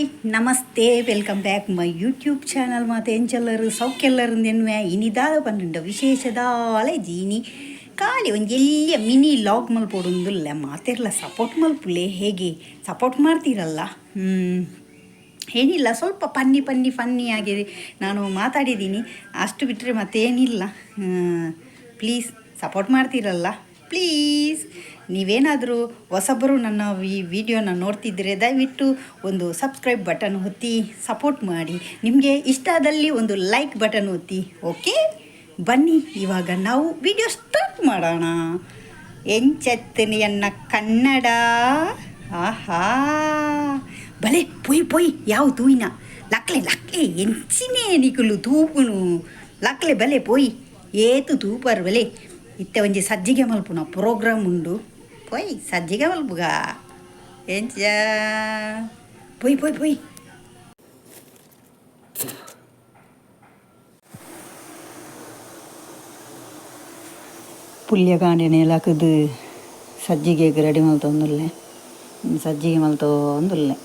Hi ನಮಸ್ತೆ welcome back my YouTube channel ಮತ್ತು ಎಂಚೆಲ್ಲರು ಸೌಖ್ಯೆಲ್ಲರು ಎನ್ನುವೆ ಇನಿದಾದ ಪನ್ನುಂಡ ವಿಶೇಷದಾಲೆ ಜೀನಿ ಖಾಲಿ ಒಂದು ಎಲ್ಲಿಯ ಮಿನಿ ಲಾಗ್ ಮಲ್ಪೊಡುಂದಿಲ್ಲ ಮಾತೆಲ್ಲ ಸಪೋರ್ಟ್ ಮಲ್ಪುಲೆ ಹೇಗೆ ಸಪೋರ್ಟ್ ಮಾಡ್ತೀರಲ್ಲ ಏನಿಲ್ಲ ಸ್ವಲ್ಪ ಫನ್ನಿ ಆಗಿದೆ ನಾನು ಮಾತಾಡಿದ್ದೀನಿ ಅಷ್ಟು ಬಿಟ್ಟರೆ ಮತ್ತೇನಿಲ್ಲ ಪ್ಲೀಸ್ ಸಪೋರ್ಟ್ ಮಾಡ್ತೀರಲ್ಲ ಪ್ಲೀಸ್ ನೀವೇನಾದರೂ ಹೊಸಬರು ನನ್ನ ಈ ವಿಡಿಯೋನ ನೋಡ್ತಿದ್ದರೆ ದಯವಿಟ್ಟು ಒಂದು ಸಬ್ಸ್ಕ್ರೈಬ್ ಬಟನ್ ಒತ್ತಿ ಸಪೋರ್ಟ್ ಮಾಡಿ. ನಿಮಗೆ ಇಷ್ಟ ಆದಲ್ಲಿ ಒಂದು ಲೈಕ್ ಬಟನ್ ಒತ್ತಿ. ಓಕೆ, ಬನ್ನಿ ಇವಾಗ ನಾವು ವಿಡಿಯೋ ಸ್ಟಾರ್ಟ್ ಮಾಡೋಣ. ಎಂಚೆತ್ತನೆಯನ್ನ ಕನ್ನಡ. ಆಹಾ ಬಲೆ ಪೊಯ್ ಯಾವ ತೂಯಿನ ಲಕ್ಲೆ ಎಂಚಿನೇ ನಿಕುಲು ತೂಪುನು ಲಕ್ಲೆ ಬಲೆ ಪೊಯ್ ಏತು ತೂಪರ್ ಬಲೆ ಇತ್ತೆ ಒಂಜಿ ಸಜ್ಜಿಗೆ ಮಲ್ಪುನ ಪ್ರೋಗ್ರಾಮ್ ಉಂಡು ಪೊಯ್ ಸಜ್ಜಿಗೆ ಮಲ್ಪುಗ ಎಂಚ ಪೊಯ್ ಪುಲ್ಯ ಕಾಂಡೆನೆಲಾಕದು ಸಜ್ಜಿಗೆಗ್ ರೆಡಿ ಮಲ್ತೊಂದುಲ್ಲೆ ಸಜ್ಜಿಗೆ ಮಲ್ತೊಂದುಲ್ಲೆ.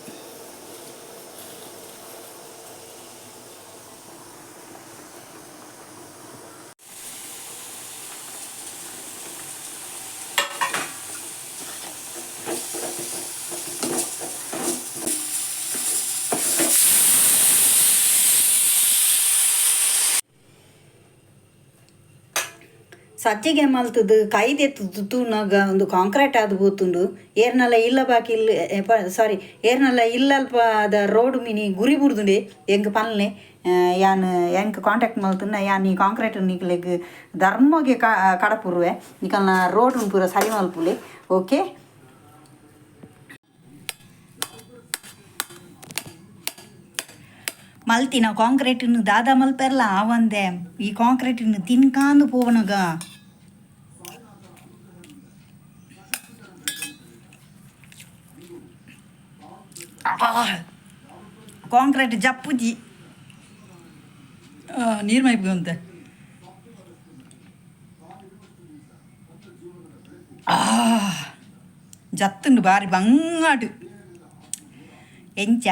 ಸಜ್ಜಿಗೆ ಮಲ್ತದ್ದು ಕೈದೆತ್ತು ತೂನಾಗ ಒಂದು ಕಾಂಕ್ರೀಟ್ ಆದ ಬೋತುಂಡು ಏರ್ನೆಲ್ಲ ಇಲ್ಲ ಬಾಕಿ ಏರ್ನೆಲ್ಲ ಇಲ್ಲಲ್ಪ ಅದ ರೋಡ್ ಮಿನಿ ಗುರಿ ಬುಡ್ದುಂಡೆ ಎಂಕ್ ಪನ್ಲೆ ಯಾನ್ ಎಂಕ್ ಕಾಂಟ್ಯಾಕ್ಟ್ ಮಲ್ತುನ್ನ ಯಾನ್ ಈ ಕಾಂಕ್ರೀಟ್ ನಿಕ್ಲೆಗ್ ಧರ್ಮಗೆ ಕಡಪುರುವೆ ನಿಕಲ್ನ ರೋಡ್ ಪೂರ ಸರಿ ಮಲ್ಪುಲೆ. ಓಕೆ, ಮಲ್ತಿನ ಕಾಂಕ್ರೀಟನ್ನು ದಾದ ಮಲ್ಪೆರ್ಲ ಆವಂದೆ ಈ ಕಾಂಕ್ರೀಟನ್ನು ತಿನ್ಕಾಂದು ಪೋವನಗ ಕಾಂಕ್ರೀಟ್ ಜಪ್ಪುಜಿ ನೀರು ಮೈಪಂತೆ ಜತ್ತುಂಡು ಬಾರಿ ಬಂಗಾಡು ಎಂಚ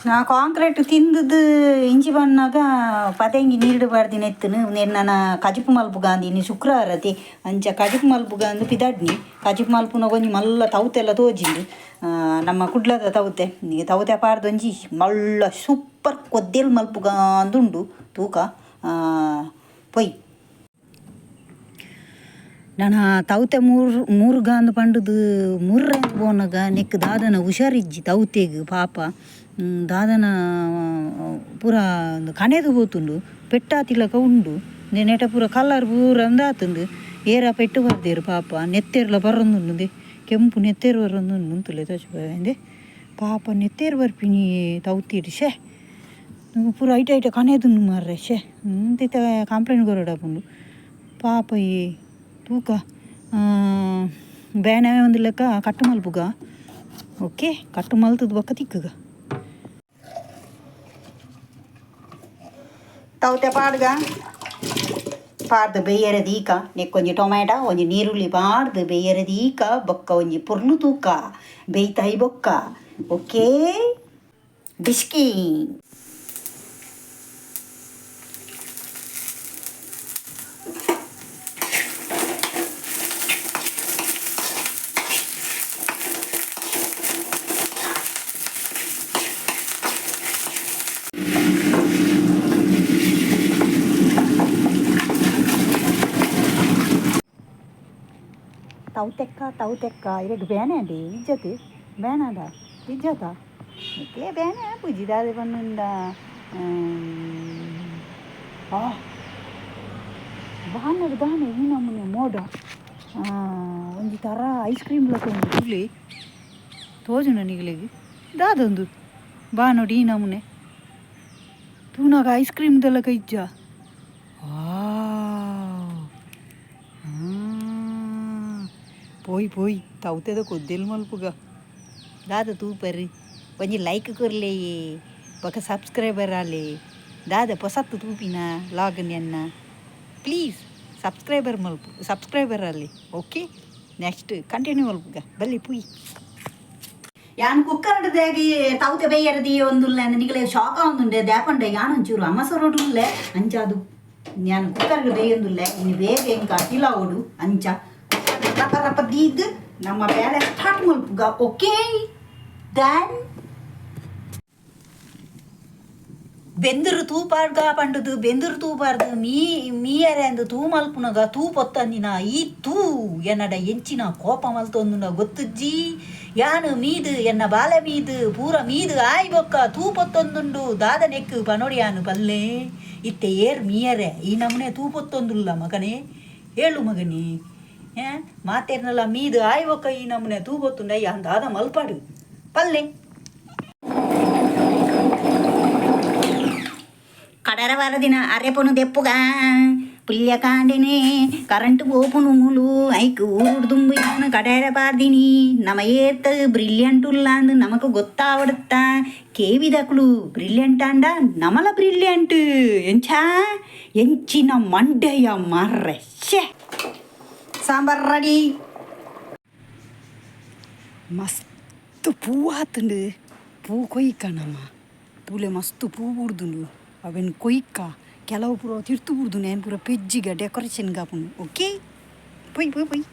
ನಾ ಕಾಂಕ್ರೀಟ್ ತಿಂದದ್ದು ಇಂಚಿ ಬಣ್ಣಾಗ ಪತೆಂಗಿ ನೀರು ಬಾರ್ದಿನ ಎತ್ತನು ನನ್ನ ಕಜಿಪು ಮಲ್ಪುಗ ಅಂದಿನಿ ಶುಕ್ರವಾರತಿ ಅಂಚ ಕಜಿಪು ಮಲ್ಪುಗ ಅಂದು ಪಿದಾಡ್ನಿ ಕಜಿಪು ಮಲ್ಪುನ ಒಂಜಿ ಮಲ್ಲ ತೌತೆಲ್ಲ ತೋಜಿಂಡು ನಮ್ಮ ಕುಡ್ಲದ ತೌತೆ ತೌತೆ ಪಾಡ್ದೊಂಜಿ ಮಲ್ಲ ಸೂಪರ್ ಕೊದ್ದೆಲ್ ಮಲ್ಪುಗ ಅಂದುಂಡು ತೂಕ ಪೊಯ್ ನಾನು ತೌತೆ ಮೂರ್ಗ ಅಂದು ಪಂಡದು ಮೂರ್ರೆ ಪೋನಾಗ ನೆಕ್ ದಾದನ ಹುಷಾರಿಜ್ಜಿ ತೌತೆಗ್ ಪಾಪ ದಾದನ ಪೂರ ಒಂದು ಕಣೆದು ಹೋತುಂಡು ಪೆಟ್ಟಾತಿಲಕ ಉಂಡು ನೆಟ ಪೂರ ಕಲರ್ ಪೂರ ಅಂದಾತುಂಡು ಏರ ಪೆಟ್ಟು ಬರ್ದೇರು ಪಾಪ ನೆತ್ತೇರ್ಲ ಬರೊಂದುಂಡು ಕೆಂಪು ನೆತ್ತೇರು ಬರೊಂದುಂಡು ಉಂತುಲೆ ತೋಚ್ಬಂದೆ ಪಾಪ ನೆತ್ತೇರು ಬರ್ಪಿನಿ ತೌತಿಡು ಶೇ ಪೂರ ಐಟ ಕಣೆದುಂಡು ಮಾರ್ರೆ ಶೇ ಇಂತ ಕಂಪ್ಲೇಂಟ್ ಕೊರಡಪುಂಡು ಪಾಪ ಈ ತೂಕ ಬೇನೆ ಒಂದು ಲೆಕ್ಕ ಕಟ್ಟು ಮಲ್ಪುಗ. ಓಕೆ, ಕಟ್ಟು ಮಲ್ತದ ಬೊಕ್ಕ ತಿಕ್ಕಗ ತೌತೆ ಪಾಡ್ದು ಬೇಯರದು ಈಕ ನೆಕ್ಕೊಂಜಿ ಟೊಮ್ಯಾಟೊ ಒಂಜಿ ನೀರುಳ್ಳಿ ಪಾಡ್ದು ಬೇಯರದು ಈಕ ಬೊಕ್ಕ ಒಂಜಿ ಪುರ್ಲು ತೂಕ ಬೇಯ್ತಾಯಿ ಬೊಕ್ಕ. ಓಕೆ, ಬಿಸ್ಕಿ ತೌತೆಕ್ಕ ಇರಗ್ ಬೇನೆ ಅಂಡಿ ಇಜ್ಜತಿ ಬೇನಾಡ ಇಜ್ಜತ ಇಕ್ಲೇ ಬೇನೆ ಪೂಜಿದಾದೆ ಬಂದುಂಡ ಬಾಣೆ ಈ ನಮೂನೆ ಮೋಡ ಒಂಜಿ ಥರ ಐಸ್ ಕ್ರೀಮ್ ಲಕ್ಕೊಂದು ತುಳಿ ತೋಜು ನನಗೆ ದಾದೊಂದು ಬಾನೋಡಿ ಈ ನಮೂನೆ ತೂನಾಗ ಐಸ್ ಕ್ರೀಮ್ದೆಲ್ಲ ಇಜ್ಜ ಪೋಯ್ ತೌತೆದ ಕೊದ್ದೆಲ್ ಮಲ್ಪುಗ ದಾದ ತೂಪರ್ರಿ ಒಂಜಿ ಲೈಕ್ ಕೊರ್ಲೆ ಬೊಕ ಸಬ್ಸ್ಕ್ರೈಬರ್ ಆಲೆ ದಾದ ಪೊಸತ್ತು ತೂಪಿನ ಲಾಗನ್ಯನ್ನ please subscriber Aale. Okay, next continue ಮಲ್ಪುಗ ಬಲ್ಲಿ ಪುಯ್. ಯಾನ್ ಕುಕ್ಕರ್ದಾಗಿ ತೌತೆ ಬೇಯರದಿ ಒಂದುಲ್ಲ ನಿಗಲೆ ಶಾಕ ಒಂದುಂಡೆ ದ್ಯಾಪಂಡೆ ಯಾನೊಂಚೂರು ಅಮ್ಮಸೊರಡುಲ್ಲೆ ಅಂಚಾದು ನಾನು ಕುಕ್ಕರ್ಗೆ ಬೇಯೊಂದುಲ್ಲ ಇನ್ನು ಬೇಗ ಹೆಂಗ ಅಟಿಲ ಓಡು ಅಂಚ ರಪ ರಪ ದೀದ್ ನಮ್ಮ ಬೇಳೆ ಸ್ಟಾರ್ಟ್ ಮಲ್ಪುಗ ಓಕೆ ದ್ಯಾನ್ ಬೆಂದರು ತೂಪಾಡ್ಗ ಪಂಡುದು ಬೆಂದರು ತೂಪಾರ್ದು ಮೀಯರೆ ಅಂದು ತೂ ಮಲ್ಪುನಗ ತೂ ಪೊತ್ತಂದಿನ ಈ ತೂ ಎನ್ನಡ ಎಂಚಿನ ಕೋಪ ಮಲ್ತೊಂದುಂಡ ಗೊತ್ತಜ್ಜಿ ಯಾನು ಮೀದು ಎನ್ನ ಬಾಲೆ ಮೀದು ಪೂರ ಮೀದು ಆಯ್ ಬೊಕ್ಕ ತೂ ಪೊತ್ತೊಂದುಂಡು ದಾದ ನೆಕ್ಕು ಪನೋಡಿ ಯಾನು ಪಲ್ಲೆ ಇತ್ತೆ ಏರ್ ಮೀಯರೆ ಈ ನಮ್ಮನೆ ತೂ ಪೊತ್ತೊಂದುಲ್ಲ ಮಗನೇ ಹೇಳು ಮಗನೇ ಮಾತೇರ್ನಲ್ಲ ಮೀದು ಆಯ್ ಬೊಕ್ಕ ಈ ನಮ್ಮನೆ ತೂ ಪೊತ್ತುಂಡ ಯಾನ್ ದಾದ ಮಲ್ಪಾಡು ಪಲ್ಲೆ ಕಡರ ವಾರದಿನ ಅರೆಪೊನು ದೆಪ್ಪುಗ ಪುಲ್ಯ ಕಾಂಡೆನೆ ಕರೆಂಟ್ ಓಪುನು ಮುಲು ಐಕು ಊರುಡು ತುಂಬು ಯಾನು ಕಡರ ಪಾರ್ದಿನಿ ನಮ ಏತ್ ಬ್ರಿಲಿಯಂಟ್ ಉಲ್ಲ ಅಂದು ನಮಕು ಗೊತ್ತಾವಡುತ್ತ ಕೇವಿದಕ್ಳು ಬ್ರಿಲಿಯಂಟ್ ಅಂಡ ನಮಲ ಬ್ರಿಲಿಯಂಟ್ ಎಂಚಾ ಎಂಚಿನ ಮಂಡೆಯ ಮರ್ರೆ ಶೇ ಸಾಂಬಾರ್ ರೆಡಿ ಮಸ್ತ್ ಪೂ ಆತುಂಡು ಪೂ ಕೊಯ್ಕಣಮ್ಮ ಪೂಲೆ ಮಸ್ತ್ ಪೂ ಬುಡ್ದುಂಡು ಅವೆನ್ ಕೊಯ್ಕ ಕೆಲವು ಪೂರ ತಿರ್ತು ಬಿಡ್ದು ನಾನು ಪೂರ ಪೆಜ್ಜಿಗೆ ಡೆಕೋರೇಷನ್ಗೆ ಹಾಕೊಂಡು ಓಕೆ ಪೊಯ್ ಪೊಯ್ ಪೊಯ್